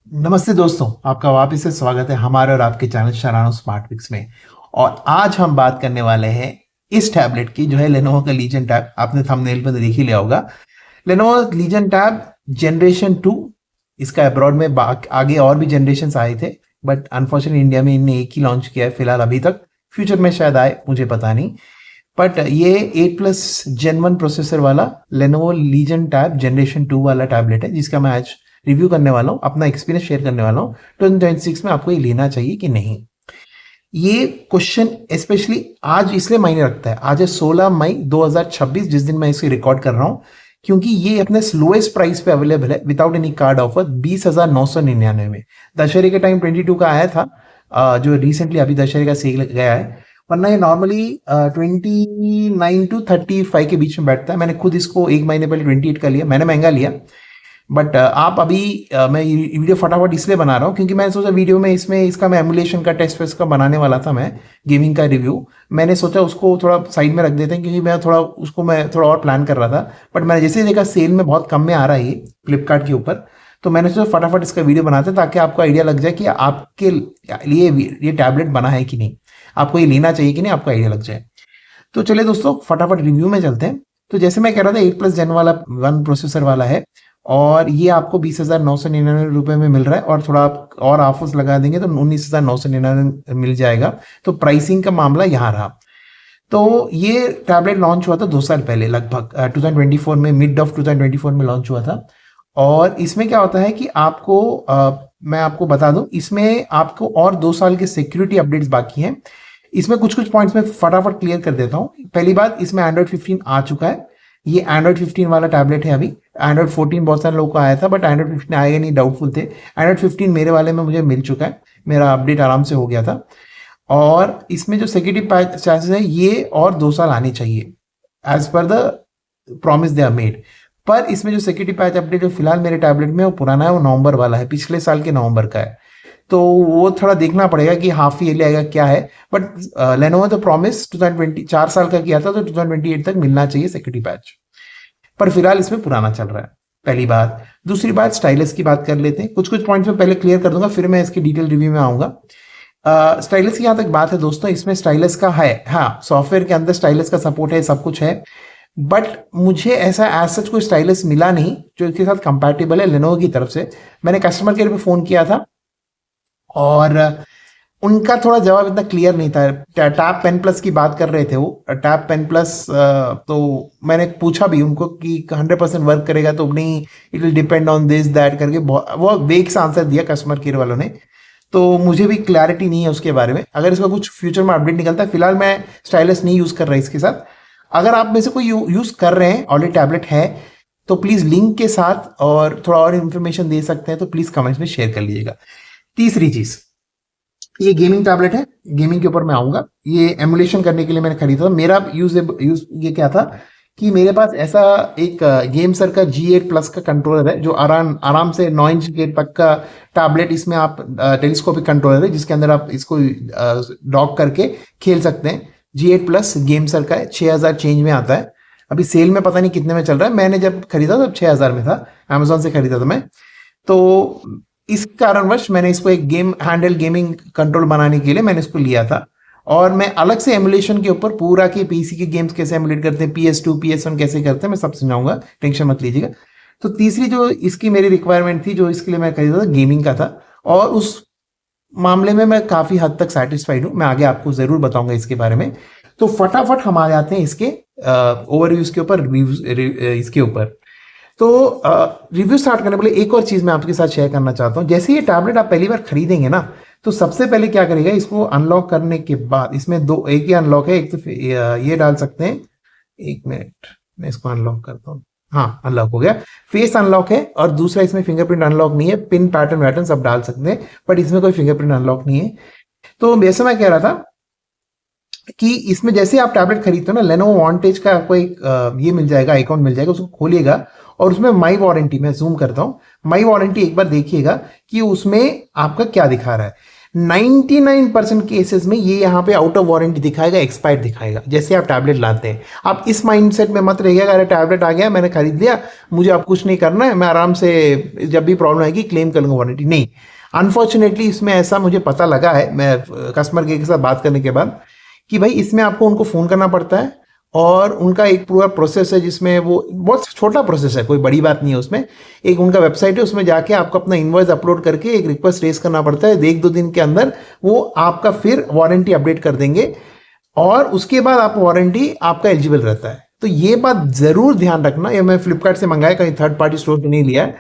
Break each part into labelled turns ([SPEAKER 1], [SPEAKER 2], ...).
[SPEAKER 1] नमस्ते दोस्तों, आपका वापस से स्वागत है हमारे और आपके चैनल शरानो स्मार्ट पिक्स में। और आज हम बात करने वाले हैं इस टैबलेट की, जो है लेनोवो का लीजन टैब। आपने थंबनेल पर देख ही लिया होगा। Lenovo Legion tab generation 2। इसका अब्रॉड में आगे और भी जनरेशन आए थे, बट अनफॉर्चुनेटली इंडिया में इनने एक ही लॉन्च किया है फिलहाल अभी तक। फ्यूचर में शायद आए, मुझे पता नहीं। बट ये 8+ Gen 1 प्रोसेसर वाला लेनोवो लीजन टैब जनरेशन 2 वाला टैबलेट है, जिसका मैं आज रिव्यू करने वाला हूँ, अपना एक्सपीरियंस शेयर करने वाला हूँ। 2026 में आपको ये लेना चाहिए कि नहीं, ये क्वेश्चन स्पेशली आज इसलिए मायने रखता है। आज है 16 मई 2026, जिस दिन मैं इसे रिकॉर्ड कर रहा हूँ, क्योंकि ये अपने स्लोएस्ट प्राइस पे अवेलेबल है विदाउट एनी कार्ड ऑफर 20,999 में। दशहरे के टाइम 22 का आया था, जो रिसेंटली अभी दशहरे का सेल गया है। वरना ये नॉर्मली 29 to 35 के बीच में बैठता है। मैंने खुद इसको एक महीने पहले 28 का लिया, मैंने महंगा लिया। बट आप अभी मैं ये वीडियो फटाफट इसलिए बना रहा हूँ क्योंकि मैंने सोचा वीडियो में इसमें इसका मैं एमुलेशन का टेस्ट वेस्ट का बनाने वाला था, मैं गेमिंग का रिव्यू। मैंने सोचा उसको थोड़ा साइड में रख देते हैं, क्योंकि मैं थोड़ा और प्लान कर रहा था। बट मैंने जैसे देखा सेल में बहुत कम में आ रहा है ये फ्लिपकार्ट के ऊपर, तो मैंने सोचा फटाफट इसका वीडियो बनाते हैं ताकि आपको आइडिया लग जाए कि आपके लिए ये टैबलेट बना है कि नहीं, आपको ये लेना चाहिए कि नहीं, आपको आइडिया लग जाए। तो चलिए दोस्तों, फटाफट रिव्यू में चलते हैं। तो जैसे मैं कह रहा था, 8+ Gen वाला 1 प्रोसेसर वाला है, और ये आपको 20,999 रुपए में मिल रहा है। और थोड़ा आप और ऑफर्स लगा देंगे तो 19,999 मिल जाएगा। तो प्राइसिंग का मामला यहाँ रहा। तो ये टैबलेट लॉन्च हुआ था 2 साल पहले, लगभग 2024 में, मिड ऑफ 2024 में लॉन्च हुआ था। और इसमें क्या होता है कि आपको मैं आपको बता दूं, इसमें आपको और 2 साल के सिक्योरिटी अपडेट्स बाकी हैं। इसमें कुछ कुछ पॉइंट्स में फटाफट क्लियर कर देता हूँ। पहली बात, इसमें एंड्रॉइड 15 आ चुका है। ये एंड्रॉइड 15 वाला टैबलेट है। अभी एंड्रॉइड 14 बहुत सारे लोगों को आया था, बट एंड्रॉइड 15 आएगा नहीं, डाउटफुल थे। एंड्रॉइड 15 मेरे वाले में मुझे मिल चुका है, मेरा अपडेट आराम से हो गया था। और इसमें जो सिक्योरिटी चार्जेस है, ये और 2 साल आने चाहिए as per the promise they are made. पर इसमें जो सिक्योरिटी पैच अपडेट जो फिलहाल मेरे टैबलेट में वो पुराना है, वो नवंबर वाला है, पिछले साल के नवंबर का है। तो वो थोड़ा देखना पड़ेगा कि हाफ ईयरली आएगा क्या है। बट लेनोवो तो प्रॉमिस 2020 4 साल का किया था, तो 2028 तक मिलना चाहिए सिक्योरिटी पैच। पर फिलहाल इसमें पुराना चल रहा है, पहली बात। दूसरी बात, स्टाइलस की बात कर लेते हैं। कुछ कुछ पॉइंट्स में पहले क्लियर कर दूंगा, फिर मैं इसकी डिटेल रिव्यू में आऊंगा। स्टाइलस की यहाँ तक बात है दोस्तों, इसमें स्टाइलस का है, हाँ, सॉफ्टवेयर के अंदर स्टाइलस का सपोर्ट है, सब कुछ है। बट मुझे ऐसा एज सच कोई स्टाइलस मिला नहीं जो इसके साथ कंपैटिबल है लेनोवो की तरफ से। मैंने कस्टमर केयर पे फोन किया था, और उनका थोड़ा जवाब इतना क्लियर नहीं था। टैब पेन प्लस की बात कर रहे थे वो, टैब पेन प्लस। तो मैंने पूछा भी उनको कि 100% वर्क करेगा तो नहीं, it will depend on this that करके वो वेग सा आंसर दिया कस्टमर केयर वालों ने। तो मुझे भी क्लैरिटी नहीं है उसके बारे में। अगर इसका कुछ फ्यूचर में अपडेट निकलता है, फिलहाल मैं स्टाइलस नहीं यूज कर रहा इसके साथ। अगर आप में से कोई यूज कर रहे हैं, ऑलरेडी टैबलेट है, तो प्लीज लिंक के साथ और थोड़ा और इन्फॉर्मेशन दे सकते हैं तो प्लीज कमेंट्स में शेयर कर लीजिएगा। तीसरी चीज, ये गेमिंग टैबलेट है, गेमिंग के ऊपर मैं आऊंगा। ये एमुलेशन करने के लिए मैंने खरीदा था। मेरा यूज ये क्या था कि मेरे पास ऐसा एक गेमसर का G8+ का कंट्रोलर है, जो आराम से 9 इंच के तक का टैबलेट। इसमें आप टेलीस्कोपिक कंट्रोलर है, जिसके अंदर आप इसको डॉक करके खेल सकते हैं। G8+ गेमसर का है, 6,000 चेंज में आता है। अभी सेल में पता नहीं कितने में चल रहा है। मैंने जब खरीदा तब 6,000 में था, अमेजोन से खरीदा था मैं। तो इस कारणवश मैंने इसको एक हैंडल गेमिंग कंट्रोल बनाने के लिए मैंने इसको लिया था। और मैं अलग से एमुलेशन के ऊपर पूरा के पीसी के गेम्स कैसे एमुलेट करते हैं, PS2 PS1 कैसे करते हैं, मैं सब समझाऊंगा, टेंशन मत लीजिएगा। तो तीसरी जो इसकी मेरी रिक्वायरमेंट थी, जो इसके लिए मैं खरीदा था, गेमिंग का था। और उस मामले में मैं काफी हद तक सेटिस्फाइड हूं। मैं आगे आपको जरूर बताऊंगा इसके बारे में। तो फटाफट हम आ जाते हैं इसके ओवरव्यूज के ऊपर, इसके ऊपर। तो रिव्यू स्टार्ट करने पहले एक और चीज मैं आपके साथ शेयर करना चाहता हूं। जैसे ये टैबलेट आप पहली बार खरीदेंगे ना, तो सबसे पहले क्या करेगा, इसको अनलॉक करने के बाद, इसमें एक ही अनलॉक है। एक तो ये डाल सकते हैं, 1 मिनट मैं इसको अनलॉक करता हूँ। हाँ, अनलॉक हो गया। फेस अनलॉक है, और दूसरा इसमें फिंगरप्रिंट अनलॉक नहीं है। पिन पैटर्न वैटर्न सब डाल सकते हैं, बट इसमें कोई फिंगरप्रिंट अनलॉक नहीं है। तो वैसे मैं कह रहा था कि इसमें जैसे आप टैबलेट खरीदते हो ना, लेनोवो वॉन्टेज का आपको एक ये मिल जाएगा, अकाउंट मिल जाएगा। उसको खोलिएगा और उसमें माई वारंटी, मैं जूम करता हूं, माई वारंटी एक बार देखिएगा कि उसमें आपका क्या दिखा रहा है। 99% केसेस में ये यहाँ पे आउट ऑफ वारंटी दिखाएगा, एक्सपायर्ड दिखाएगा। जैसे आप टैबलेट लाते हैं, आप इस माइंडसेट में मत रहिएगा अरे टैबलेट आ गया मैंने खरीद लिया, मुझे अब कुछ नहीं करना है, मैं आराम से जब भी प्रॉब्लम आएगी क्लेम कर लूँगा वारंटी। नहीं, अनफॉर्चुनेटली इसमें ऐसा मुझे पता लगा है मैं कस्टमर केयर के साथ बात करने के बाद कि भाई इसमें आपको उनको फ़ोन करना पड़ता है और उनका एक पूरा प्रोसेस है जिसमें वो बहुत छोटा प्रोसेस है, कोई बड़ी बात नहीं है उसमें। एक उनका वेबसाइट है, उसमें जाके आपको अपना इनवॉइस अपलोड करके एक रिक्वेस्ट रेज करना पड़ता है। 1-2 दिन के अंदर वो आपका फिर वारंटी अपडेट कर देंगे और उसके बाद आप वारंटी आपका एलिजिबल रहता है। तो ये बात ज़रूर ध्यान रखना, ये मैं फ्लिपकार्ट से मंगाया, कहीं थर्ड पार्टी स्टोर से नहीं लिया है,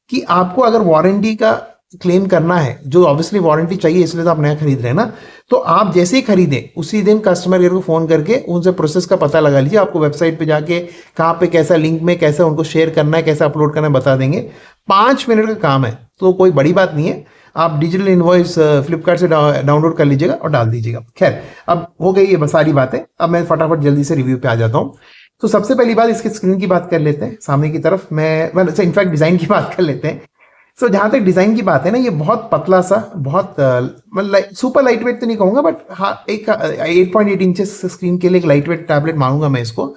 [SPEAKER 1] कि आपको अगर वारंटी का क्लेम करना है, जो ऑब्वियसली वारंटी चाहिए इसलिए तो आप नया खरीद रहे हैं ना, तो आप जैसे ही खरीदें उसी दिन कस्टमर केयर को फ़ोन करके उनसे प्रोसेस का पता लगा लीजिए। आपको वेबसाइट पे जाके कहाँ पे कैसा लिंक में कैसा उनको शेयर करना है, कैसा अपलोड करना है बता देंगे। 5 मिनट का काम है, तो कोई बड़ी बात नहीं है। आप डिजिटल इनवॉइस फ्लिपकार्ट से डाउनलोड कर लीजिएगा और डाल दीजिएगा। खैर, अब हो गई ये सारी बातें, अब मैं फटाफट जल्दी से रिव्यू पे आ जाता हूँ। तो सबसे पहली बात इसके स्क्रीन की बात कर लेते हैं। सामने की तरफ मैं इनफैक्ट डिज़ाइन की बात कर लेते हैं। सो जहाँ तक डिज़ाइन की बात है ना, ये बहुत पतला सा, बहुत मतलब सुपर लाइट वेट तो नहीं कहूँगा, बट हाँ एक 8.8 इंचेस स्क्रीन के लिए एक लाइट वेट टैबलेट मांगूंगा मैं इसको।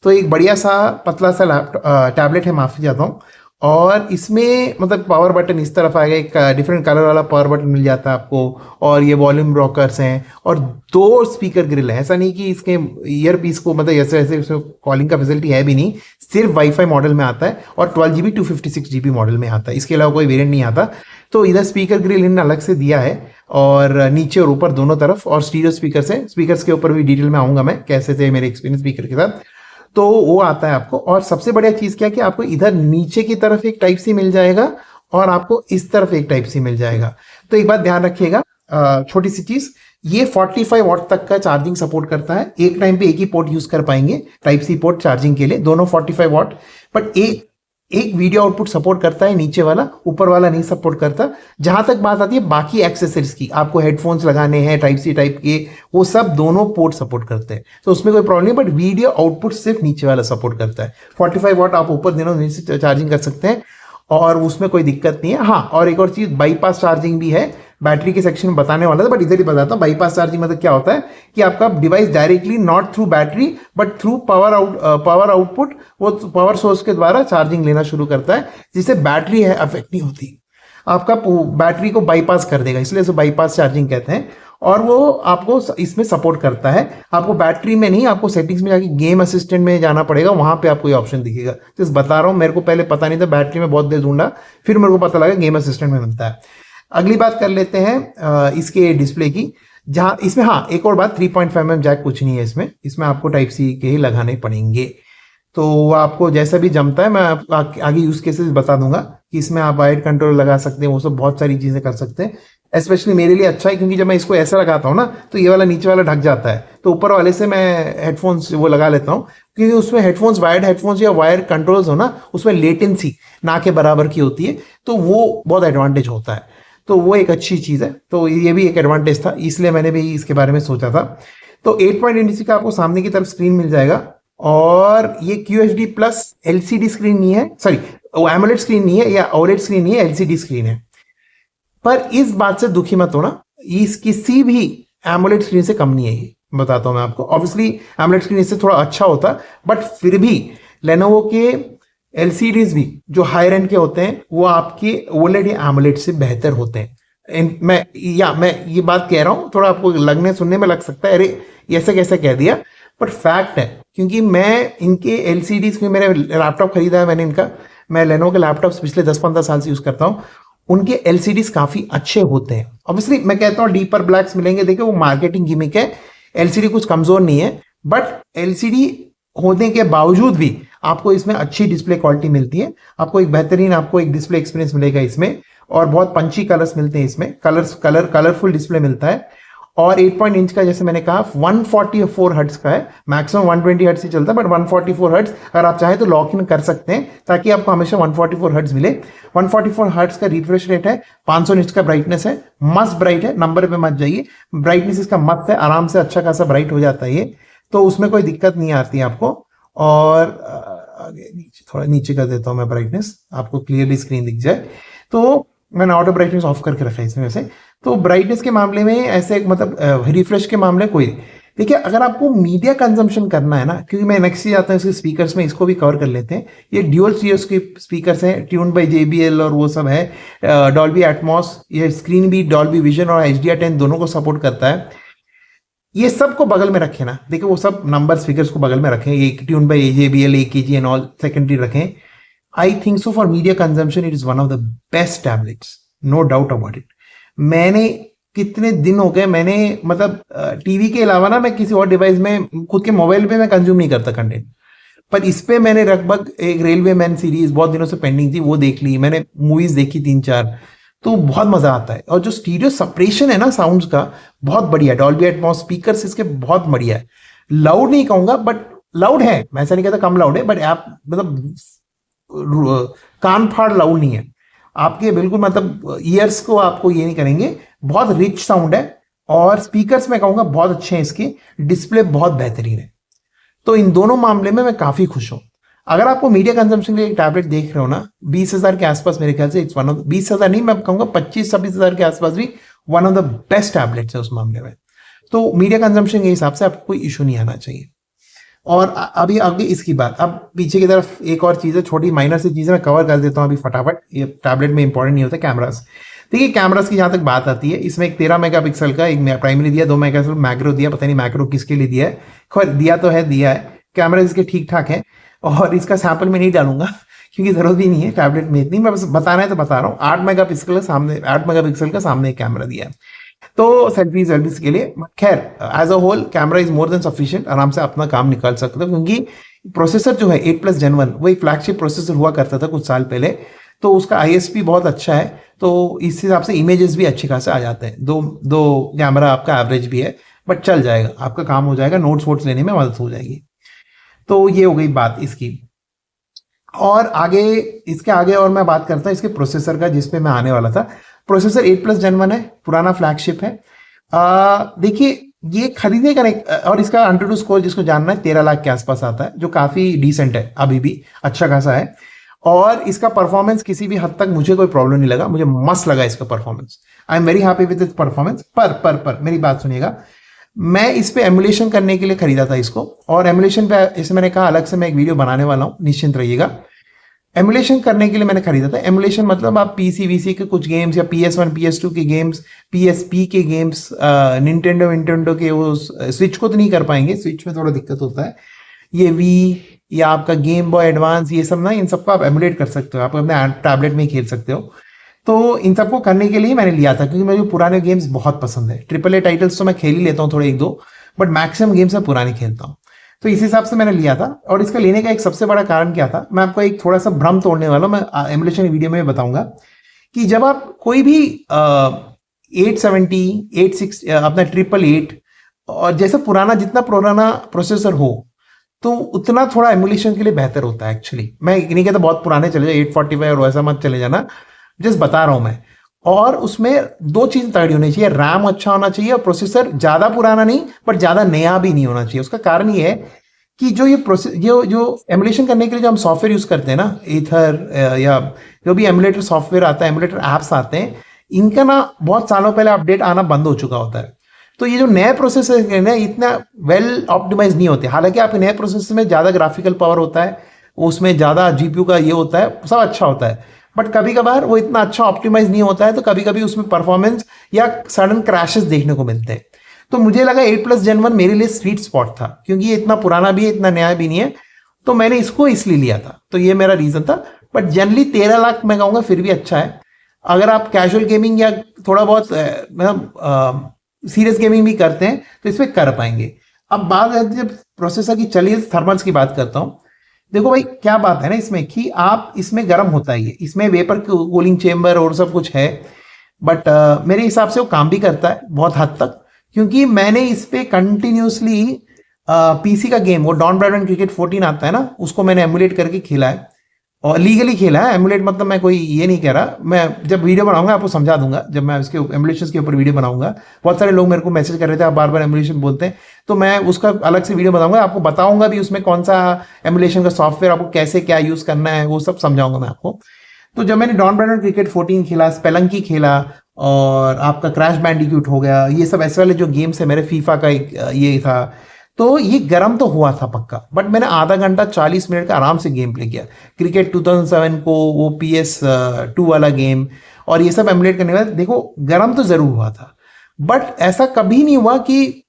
[SPEAKER 1] तो एक बढ़िया सा पतला सा टैबलेट है, माफ़ी चाहता हूँ। और इसमें मतलब पावर बटन इस तरफ आएगा, एक डिफरेंट कलर वाला पावर बटन मिल जाता है आपको, और ये वॉल्यूम रॉकर्स हैं और 2 स्पीकर ग्रिल है। ऐसा नहीं कि इसके ईयर पीस को मतलब ऐसे ऐसे उसमें कॉलिंग का फैसिलिटी है भी नहीं, सिर्फ वाईफाई मॉडल में आता है और 12 GB 256 GB मॉडल में आता है, इसके अलावा कोई वेरिएंट नहीं आता। तो इधर स्पीकर ग्रिल इन्होंने अलग से दिया है और नीचे और ऊपर दोनों तरफ, और स्टीरियो स्पीकर है। स्पीकर्स के ऊपर भी डिटेल में आऊँगा मैं, कैसे थे मेरे एक्सपीरियंस स्पीकर के साथ। तो वो आता है आपको, और सबसे बढ़िया चीज़ क्या है कि आपको इधर नीचे की तरफ एक टाइप सी मिल जाएगा और आपको इस तरफ एक टाइप सी मिल जाएगा। तो एक बात ध्यान रखिएगा, छोटी सी चीज़, ये 45 वॉट तक का चार्जिंग सपोर्ट करता है। एक टाइम पे एक ही पोर्ट यूज़ कर पाएंगे, टाइप सी पोर्ट चार्जिंग के लिए, दोनों 45 वॉट। बट एक वीडियो आउटपुट सपोर्ट करता है नीचे वाला, ऊपर वाला नहीं सपोर्ट करता। जहां तक बात आती है बाकी एक्सेसरीज की, आपको हेडफोन्स लगाने हैं टाइप सी टाइप के, वो सब दोनों पोर्ट सपोर्ट करते हैं, तो उसमें कोई प्रॉब्लम नहीं। बट वीडियो आउटपुट सिर्फ नीचे वाला सपोर्ट करता है। 45 वॉट आप ऊपर दोनों नीचे चार्जिंग कर सकते हैं और उसमें कोई दिक्कत नहीं है। हाँ, और एक और चीज़, बाईपास चार्जिंग भी है। बैटरी के सेक्शन में बताने वाला था, बट इधर ही बताता हूँ। बाईपास चार्जिंग मतलब क्या होता है कि आपका device directly not through battery but through power output, वो पावर सोर्स के द्वारा चार्जिंग लेना शुरू करता है, जिससे बैटरी है अफेक्ट नहीं होती, आपका बैटरी को बाईपास कर देगा, इसलिए इसे बाईपास चार्जिंग कहते हैं। और वो आपको इसमें सपोर्ट करता है। आपको बैटरी में नहीं, आपको सेटिंग्स में जाके गेम असिस्टेंट में जाना पड़ेगा, वहां पे आपको ये ऑप्शन दिखेगा। तो बता रहा हूँ, मेरे को पहले पता नहीं था, बैटरी में बहुत देर ढूंढा, फिर मेरे को पता लगा गेम असिस्टेंट में मिलता है। अगली बात कर लेते हैं इसके डिस्प्ले की, जहाँ इसमें हाँ एक और बात, 3.5mm जैक कुछ नहीं है इसमें आपको टाइप सी के ही लगाने पड़ेंगे। तो आपको जैसा भी जमता है, मैं आगे यूज केसेस बता दूंगा कि इसमें आप वायर्ड कंट्रोल लगा सकते हैं, वो सब बहुत सारी चीजें कर सकते हैं। स्पेशली मेरे लिए अच्छा है, क्योंकि जब मैं इसको ऐसा लगाता हूँ ना, तो ये वाला नीचे वाला ढक जाता है, तो ऊपर वाले से मैं हेडफोन्स वो लगा लेता हूँ, क्योंकि उसमें हेडफोन्स वायर्ड हेडफोन्स या वायर कंट्रोल्स हो ना, उसमें लेटेंसी ना के बराबर की होती है, तो वो बहुत एडवांटेज होता है। तो वो एक अच्छी चीज़ है, तो ये भी एक एडवांटेज था, इसलिए मैंने भी इसके बारे में सोचा था। तो 8.8 का आपको सामने की तरफ स्क्रीन मिल जाएगा, और ये QHD प्लस LCD स्क्रीन नहीं है, सॉरी एमोलेड स्क्रीन नहीं है या OLED स्क्रीन नहीं है, LCD स्क्रीन है। पर इस बात से दुखी मत होना, इस किसी भी एमोलेड स्क्रीन से कम नहीं है, ये बताता हूं मैं आपको। ऑब्वियसली एमोलेड स्क्रीन इससे थोड़ा अच्छा होता, बट फिर भी लेनोवो के LCDs भी जो हायर एंड के होते हैं, वो आपके OLED या एमोलेड से बेहतर होते हैं। मैं ये बात कह रहा हूं, थोड़ा आपको लगने सुनने में लग सकता है अरे ऐसे कैसे कह दिया, पर फैक्ट है, क्योंकि मैं इनके LCDs में, मेरे लैपटॉप खरीदा है मैंने इनका, मैं लेनोवो के लैपटॉप्स पिछले 10-15 साल से यूज करता हूँ, उनके LCDs काफी अच्छे होते हैं। ऑब्वियसली मैं कहता हूँ डीपर ब्लैक्स मिलेंगे, देखिए वो मार्केटिंग गिमिक है, LCD कुछ कमजोर नहीं है, बट LCD होने के बावजूद भी आपको इसमें अच्छी डिस्प्ले क्वालिटी मिलती है, आपको एक बेहतरीन आपको एक डिस्प्ले एक्सपीरियंस मिलेगा इसमें, और बहुत पंची कलर्स मिलते हैं इसमें, कलरफुल डिस्प्ले मिलता है। और 8 इंच का, जैसे मैंने कहा, 144 हर्ट्ज का है, मैक्सिमम 120 हर्ट्ज ही चलता है, बट 144 हर्ट्ज अगर आप चाहें तो लॉक इन कर सकते हैं, ताकि आपको हमेशा 144 हर्ट्ज मिले। 144 हर्ट्ज का रिफ्रेश रेट है, 500 निट्स का ब्राइटनेस है, मस्त ब्राइट है, नंबर पे मत जाइए, ब्राइटनेस इसका मस्त है, आराम से अच्छा खासा ब्राइट हो जाता है ये, तो उसमें कोई दिक्कत नहीं आती आपको। और आगे नीचे थोड़ा नीचे कर देता हूं मैं ब्राइटनेस, आपको क्लियरली स्क्रीन दिख जाए। तो मैंने ऑटो ब्राइटनेस ऑफ करके रखा है इसमें वैसे। तो ब्राइटनेस के मामले में ऐसे मतलब रिफ्रेश के मामले कोई, देखिए अगर आपको मीडिया कंजम्पशन करना है ना, क्योंकि मैं नेक्स्ट आता हूँ इसके स्पीकर्स में, इसको भी कवर कर लेते हैं। ये ड्यूअल स्टीरियो के स्पीकर्स हैं, ट्यून बाय JBL और वो सब है, डॉल्बी एटमॉस, ये स्क्रीन भी डॉल्बी विजन और HDR10 दोनों को सपोर्ट करता है। ये सब को बगल में रखें ना, देखिए वो सब नंबर फिगर्स को बगल में रखें, एक tune by JBL, AKG and all secondary रखें। I think so for media consumption it is one of the best tablets, no doubt about it. मैंने कितने दिन हो गए, मैंने मतलब टीवी के अलावा ना मैं किसी और डिवाइस में, खुद के मोबाइल पे मैं कंज्यूम नहीं करता कंटेंट, पर इस पे मैंने लगभग एक रेलवे मैन सीरीज बहुत दिनों से पेंडिंग थी, वो देख ली मैंने, मूवीज देखी 3-4, तो बहुत मजा आता है। और जो स्टीरियो सेपरेशन है ना साउंड्स का, बहुत बढ़िया है। डॉल्बी एटमॉस स्पीकर्स इसके बहुत बढ़िया है। लाउड नहीं कहूंगा, बट लाउड है, मैं ऐसा नहीं कहता कम लाउड है, बट आप मतलब कान फाड़ लाउड नहीं है आपके, बिल्कुल मतलब ईयर्स को आपको ये नहीं करेंगे। बहुत रिच साउंड है, और स्पीकर्स मैं कहूंगा बहुत अच्छे हैं इसके, डिस्प्ले बहुत बेहतरीन है। तो इन दोनों मामले में मैं काफी खुश हूं। अगर आपको मीडिया कंजम्पशन के लिए एक टैबलेट देख रहे हो ना, 20,000 के आसपास मेरे ख्याल से इट्स वन ऑफ, 20,000 नहीं मैं कहूंगा 25-26,000 के आसपास भी one of the best tablets है उस मामले में। तो मीडिया कंजम्पशन के हिसाब से आपको कोई इशू नहीं आना चाहिए। और अभी आगे इसकी बात, अब पीछे की तरफ एक और चीज़ है, छोटी माइनर सी चीज़ें मैं कवर कर देता हूँ अभी फटाफट, ये टैबलेट में इंपॉर्टेंट नहीं होता। कैमरास, देखिए कैमरास की जहाँ तक बात आती है, इसमें एक 13 मेगापिक्सल का एक प्राइमरी दिया, 2 मेगापिक्सल मैक्रो दिया, पता नहीं मैक्रो किसके लिए दिया है, खैर दिया तो है, दिया है। कैमरा इसके ठीक ठाक है, और इसका सैंपल में नहीं डालूंगा क्योंकि जरूरत भी नहीं है टैबलेट में इतनी, मैं बस बताना है तो बता रहा हूँ। 8 मेगापिक्सल का सामने, 8 मेगापिक्सल का सामने एक कैमरा दिया है, तो सेल्फीज वेल्फीज के लिए। खैर as a whole camera is more than sufficient, आराम से अपना काम निकाल सकते हो, क्योंकि प्रोसेसर जो है 8+ Gen 1 वो एक फ्लैगशिप प्रोसेसर हुआ करता था कुछ साल पहले, तो उसका ISP बहुत अच्छा है, तो इस हिसाब से इमेजेस भी अच्छे खासे आ जाते हैं। दो कैमरा आपका एवरेज भी है, बट चल जाएगा, आपका काम हो जाएगा, नोट्स वोट्स लेने में मदद हो जाएगी। तो ये हो गई बात इसकी। और आगे, इसके आगे और मैं बात करता हूँ इसके प्रोसेसर का, जिसपे मैं आने वाला था। प्रोसेसर 8+ Gen 1 है, पुराना फ्लैगशिप है। देखिए ये खरीदने का नहीं, और इसका AnTuTu स्कोर जिसको जानना है 13 लाख के आसपास आता है, जो काफी डिसेंट है, अभी भी अच्छा खासा है। और इसका परफॉर्मेंस किसी भी हद तक मुझे कोई प्रॉब्लम नहीं लगा, मुझे मस्त लगा इसका performance. I am very happy with its performance. पर मेरी बात सुनिएगा, मैं इस पे एमुलेशन करने के लिए खरीदा था इसको, और एमुलेशन पे इसे मैंने कहा अलग से मैं एक वीडियो बनाने वाला हूँ, निश्चिंत रहिएगा। एमुलेशन करने के लिए मैंने खरीदा था। एमुलेशन मतलब आप PCVC के कुछ गेम्स, या PS1 PS2 के गेम्स, PSP के गेम्स, निंटेंडो के वो स्विच को तो नहीं कर पाएंगे, स्विच में थोड़ा दिक्कत होता है। ये वी या आपका गेम बॉय एडवांस, ये सब ना, इन सबको आप एमुलेट कर सकते हो, आप अपने टैबलेट में ही खेल सकते हो। तो इन सबको करने के लिए मैंने लिया था, क्योंकि मुझे पुराने गेम्स बहुत पसंद है। AAA टाइटल्स तो मैं खेल ही लेता हूँ थोड़े 1-2, बट मैक्सिमम गेम्स मैं पुराने खेलता हूँ। तो इस हिसाब से मैंने लिया था। और इसका लेने का एक सबसे बड़ा कारण क्या था, मैं आपको एक थोड़ा सा भ्रम तोड़ने वाला हूं, मैं एमुलेशन वीडियो में बताऊंगा कि जब आप कोई भी 870, 860, अपना 888, और जैसा पुराना, जितना पुराना प्रोसेसर हो, तो उतना थोड़ा एमुलेशन के लिए बेहतर होता है एक्चुअली। मैं नहीं कहता बहुत पुराने चले जाए, 845 और वैसा मत चले जाना, जस्ट बता रहा हूं मैं। और उसमें 2 चीज तगड़ी होनी चाहिए, रैम अच्छा होना चाहिए, और प्रोसेसर ज्यादा पुराना नहीं बट ज्यादा नया भी नहीं होना चाहिए। उसका कारण ये है कि जो ये प्रोसेस, जो एमुलेशन करने के लिए जो हम सॉफ्टवेयर यूज करते हैं ना, एथर या जो भी एमुलेटर सॉफ्टवेयर आता है, एमुलेटर एप्स आते हैं, इनका ना बहुत सालों पहले अपडेट आना बंद हो चुका होता है। तो ये जो नए प्रोसेसर है ना, इतना वेल ऑप्टिमाइज नहीं होते। हालांकि आपके नए प्रोसेसर में ज्यादा ग्राफिकल पावर होता है, उसमें ज्यादा GPU का ये होता है, सब अच्छा होता है, बट कभी कभार वो इतना अच्छा ऑप्टिमाइज नहीं होता है, तो कभी कभी उसमें परफॉर्मेंस या सडन क्रैशेस देखने को मिलते हैं। तो मुझे लगा 8+ Gen 1 मेरे लिए स्वीट स्पॉट था, क्योंकि ये इतना पुराना भी है, इतना नया भी नहीं है, तो मैंने इसको इसलिए लिया था। तो ये मेरा रीजन था। बट जनरली 13 लाख मैं कहूँगा फिर भी अच्छा है। अगर आप कैजुअल गेमिंग या थोड़ा बहुत मतलब सीरियस गेमिंग भी करते हैं तो इसमें कर पाएंगे। अब बात है जब प्रोसेसर की, चलिए थर्मल्स की बात करता हूँ। देखो भाई क्या बात है ना इसमें, कि आप इसमें गर्म होता ही है, इसमें वेपर कूलिंग चेम्बर और सब कुछ है, बट मेरे हिसाब से वो काम भी करता है बहुत हद तक, क्योंकि मैंने इस पे कंटिन्यूसली PC का गेम, वो डॉन ब्रैडमैन क्रिकेट 14 आता है ना, उसको मैंने एमुलेट करके खेला है, और लीगली खेला है। एमुलेट मतलब मैं कोई ये नहीं कह रहा, मैं जब वीडियो बनाऊंगा आपको समझा दूंगा, जब मैं उसके एमुलेशन के ऊपर वीडियो बनाऊंगा। बहुत सारे लोग मेरे को मैसेज कर रहे थे, आप बार बार एमुलेशन बोलते हैं, तो मैं उसका अलग से वीडियो बनाऊंगा, आपको बताऊंगा भी उसमें कौन सा एमुलेशन का सॉफ्टवेयर आपको कैसे क्या यूज करना है, वो सब समझाऊंगा मैं आपको। तो जब मैंने डॉन ब्रैडन क्रिकेट 14 खेला, स्पेलंकी खेला, और आपका क्रैश बैंडिक्यूट हो गया, ये सब ऐसे वाले जो गेम्स है, मेरे फीफा का एक ये था, तो ये गर्म तो हुआ था पक्का, बट मैंने आधा घंटा 40 मिनट का आराम से गेम प्ले किया। क्रिकेट 2007 को, वो PS2 वाला गेम और ये सब एमुलेट करने के बाद देखो गर्म तो जरूर हुआ था, बट ऐसा कभी नहीं हुआ कि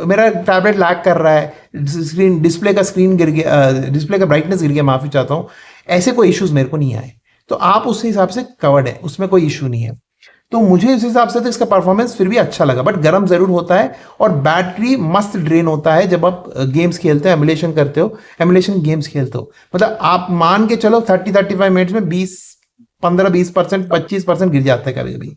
[SPEAKER 1] मेरा टैबलेट लैग कर रहा है, स्क्रीन गिर गया, डिस्प्ले का ब्राइटनेस गिर गया, माफी चाहता हूँ, ऐसे कोई इश्यूज मेरे को नहीं आए। तो आप उस हिसाब से कवर्ड है, उसमें कोई इशू नहीं है। तो मुझे इस हिसाब से तो इसका परफॉर्मेंस फिर भी अच्छा लगा, बट गर्म जरूर होता है और बैटरी मस्त ड्रेन होता है जब आप गेम्स खेलते हो, एमुलेशन करते हो, एमुलेशन गेम्स खेलते हो। मतलब आप मान के चलो 30-35 मिनट्स में 15-20%, 25% गिर जाता है कभी कभी,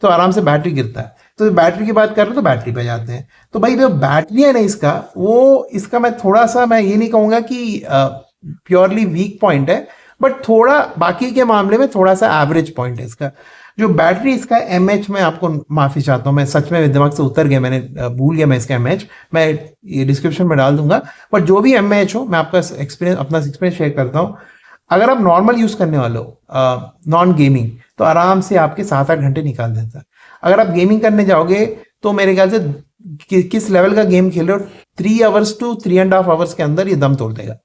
[SPEAKER 1] तो आराम से बैटरी गिरता है। तो बैटरी की बात कर रहे हो तो बैटरी पे जाते हैं। तो भाई जो बैटरी है ना इसका, वो इसका मैं थोड़ा सा, मैं ये नहीं कहूंगा कि प्योरली वीक पॉइंट है, बट थोड़ा बाकी के मामले में थोड़ा सा एवरेज पॉइंट है इसका। जो बैटरी इसका MH, में आपको माफी चाहता हूँ, मैं सच में दिमाग से उतर गया, मैंने भूल गया मैं इसका MH, मैं ये डिस्क्रिप्शन में डाल दूंगा। बट जो भी MH हो, मैं आपका एक्सपीरियंस, अपना एक्सपीरियंस शेयर करता हूँ। अगर आप नॉर्मल यूज करने वाले हो, नॉन गेमिंग, तो आराम से आपके 7-8 घंटे निकाल देता है। अगर आप गेमिंग करने जाओगे तो मेरे ख्याल से किस लेवल का गेम खेल रहे हो, 3 आवर्स to 3.5 आवर्स के अंदर ये दम तोड़ देगा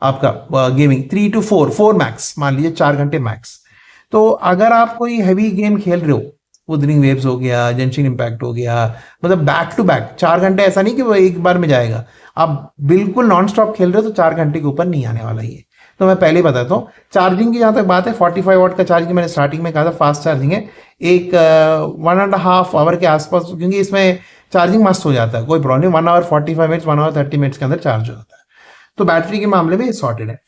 [SPEAKER 1] आपका गेमिंग। 3 to 4 मैक्स, मान लीजिए 4 घंटे मैक्स। तो अगर आप कोई हैवी गेम खेल रहे हो, वुदरिंग वेव्स हो गया, जेंशिन इम्पैक्ट हो गया, मतलब बैक टू बैक 4 घंटे, ऐसा नहीं कि वो एक बार में जाएगा, आप बिल्कुल नॉन स्टॉप खेल रहे हो तो 4 घंटे के ऊपर नहीं आने वाला ये। तो मैं पहले ही बताता हूँ। चार्जिंग की जहाँ तक बात है, 45 वाट का चार्जिंग मैंने स्टार्टिंग में कहा था, फास्ट चार्जिंग है। एक 1.5 आवर के आसपास, क्योंकि इसमें चार्जिंग मस्त हो जाता है, कोई problem, 1 hour 45 minutes, 1 hour 30 minutes के अंदर चार्ज हो जाता है। तो बैटरी के मामले में ये सॉर्टेड है।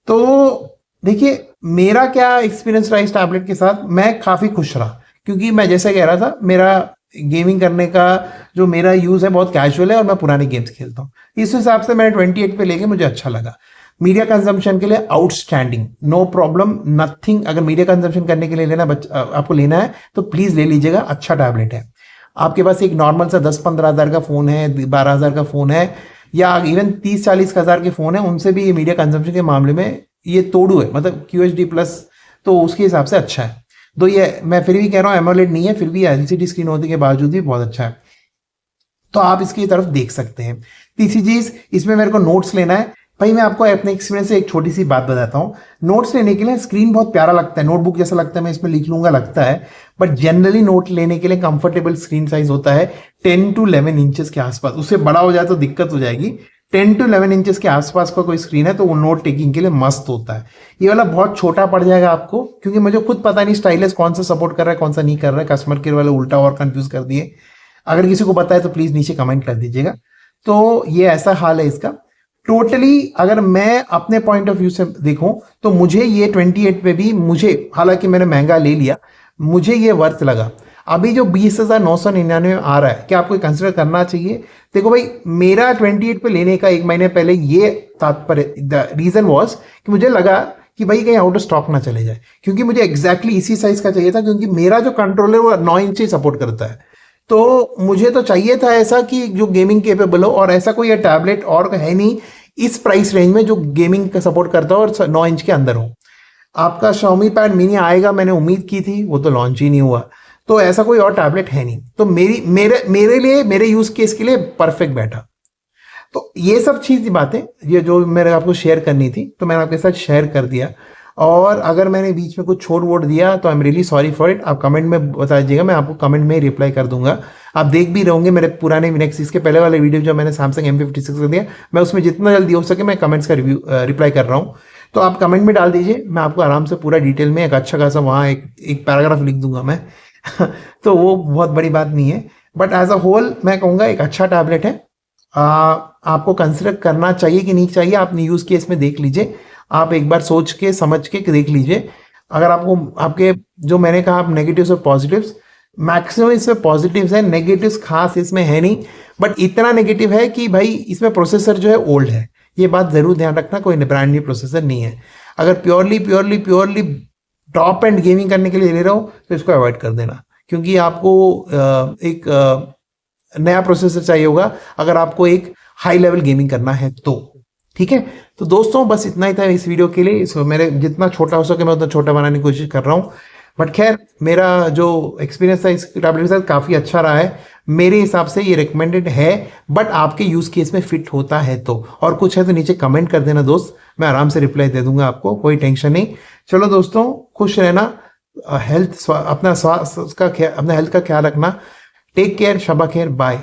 [SPEAKER 1] तो देखिए मेरा क्या एक्सपीरियंस रहा इस टैबलेट के साथ, मैं काफ़ी खुश रहा, क्योंकि मैं जैसे कह रहा था, मेरा गेमिंग करने का जो मेरा यूज़ है बहुत कैजुअल है और मैं पुराने गेम्स खेलता हूँ। इस हिसाब से मैंने 28 पे लेके मुझे अच्छा लगा। मीडिया कंजम्पशन के लिए आउटस्टैंडिंग, नो प्रॉब्लम, नथिंग। अगर मीडिया कंजम्पशन करने के लिए आपको लेना है तो प्लीज़ ले लीजिएगा, अच्छा टैबलेट है। आपके पास एक नॉर्मल सा 10-15 हज़ार का फ़ोन है, 12 हज़ार का फ़ोन है, या इवन 30-40 हज़ार के फ़ोन है, उनसे भी ये मीडिया कंजम्पशन के मामले में ये तोड़ू है, मतलब QHD+, तो उसके हिसाब से अच्छा है। तो ये मैं फिर भी कह रहा हूँ, एमोलेड नहीं है, फिर भी LCD स्क्रीन होने के बावजूद भी बहुत अच्छा है। तो आप इसकी तरफ देख सकते हैं। तीसरी चीज़, इसमें मेरे को नोट्स लेना है। भाई मैं आपको अपने एक्सपीरियंस से एक छोटी सी बात बताता हूँ। नोट्स लेने के लिए स्क्रीन बहुत प्यारा लगता है, नोटबुक जैसा लगता है, मैं इसमें लिख लूंगा लगता है, बट जनरली नोट लेने के लिए कंफर्टेबल स्क्रीन साइज होता है 10 to 11 इंचेस के आसपास। उससे बड़ा हो जाए तो दिक्कत हो जाएगी। 10 to 11 इंचेस के आसपास का कोई स्क्रीन है तो वो नोट टेकिंग के लिए मस्त होता है। ये वाला बहुत छोटा पड़ जाएगा आपको, क्योंकि मुझे खुद पता नहीं स्टाइलस कौन सा सपोर्ट कर रहा है, कौन सा नहीं कर रहा है। कस्टमर केयर वाले उल्टा और कंफ्यूज कर दिए। अगर किसी को पता है तो प्लीज नीचे कमेंट कर दीजिएगा। तो ये ऐसा हाल है इसका। टोटली अगर मैं अपने पॉइंट ऑफ व्यू से देखूं तो मुझे ये 28 पे भी, मुझे हालांकि मैंने महंगा ले लिया, मुझे ये वर्थ लगा। अभी जो 20,999 आ रहा है, क्या आपको कंसिडर करना चाहिए? देखो भाई, मेरा 28 पे लेने का 1 महीने पहले ये तात्पर्य, द रीजन वॉज कि मुझे लगा कि भाई कहीं आउट ऑफ स्टॉक ना चले जाए, क्योंकि मुझे एग्जैक्टली इसी साइज का चाहिए था, क्योंकि मेरा जो कंट्रोलर वो 9 इंच ही सपोर्ट करता है। तो मुझे तो चाहिए था ऐसा कि जो गेमिंग केपेबल हो, और ऐसा कोई टैबलेट और है नहीं इस प्राइस रेंज में जो गेमिंग का सपोर्ट करता हो और 9 इंच के अंदर हो। आपका Xiaomi पैड मिनी आएगा, मैंने उम्मीद की थी, वो तो लॉन्च ही नहीं हुआ। तो ऐसा कोई और टैबलेट है नहीं, तो मेरे लिए, मेरे यूज केस के लिए परफेक्ट बैठा। तो ये सब चीज की बातें, ये जो मेरे आपको शेयर करनी थी, तो मैंने आपके साथ शेयर कर दिया। और अगर मैंने बीच में कुछ छोड़ वोट दिया तो I am really sorry for it. आप कमेंट में बता दीजिएगा, मैं आपको कमेंट में रिप्लाई कर दूंगा। आप देख भी रहोगे मेरे पुराने नेक्स्ट के पहले वाले वीडियो जो मैंने सैमसंग M56 का दिया, मैं उसमें जितना जल्दी हो सके मैं कमेंट्स का रिप्लाई कर रहा हूँ। तो आप कमेंट में डाल दीजिए, मैं आपको आराम से पूरा डिटेल में एक अच्छा खासा वहाँ एक पैराग्राफ लिख दूंगा मैं तो वो बहुत बड़ी बात नहीं है, बट एज अ होल मैं कहूँगा एक अच्छा टैबलेट है। आपको कंसिडर करना चाहिए कि नहीं चाहिए, आप यूज केस में देख लीजिए। आप एक बार सोच के समझ के देख लीजिए। अगर आपको आपके जो मैंने कहा, आप नेगेटिव्स और पॉजिटिव्स, मैक्सिमम इसमें पॉजिटिव्स है, नेगेटिव्स खास इसमें है नहीं। बट इतना नेगेटिव है कि भाई इसमें प्रोसेसर जो है ओल्ड है, ये बात जरूर ध्यान रखना, कोई ब्रांड न्यू प्रोसेसर नहीं है। अगर प्योरली टॉप एंड गेमिंग करने के लिए ले रहे हो तो इसको अवॉइड कर देना, क्योंकि आपको एक नया प्रोसेसर चाहिए होगा अगर आपको एक हाई लेवल गेमिंग करना है तो। ठीक है, तो दोस्तों बस इतना ही था इस वीडियो के लिए। सो मेरे जितना छोटा हो सके मैं उतना छोटा बनाने की कोशिश कर रहा हूँ। बट खैर मेरा जो एक्सपीरियंस था इस टैबलेट के साथ काफ़ी अच्छा रहा है। मेरे हिसाब से ये रिकमेंडेड है, बट आपके यूज़ केस में फिट होता है तो। और कुछ है तो नीचे कमेंट कर देना दोस्त, मैं आराम से रिप्लाई दे दूंगा आपको, कोई टेंशन नहीं। चलो दोस्तों, खुश रहना, अपना स्वास्थ्य का अपना हेल्थ का ख्याल रखना। टेक केयर, शबा खैर, बाय।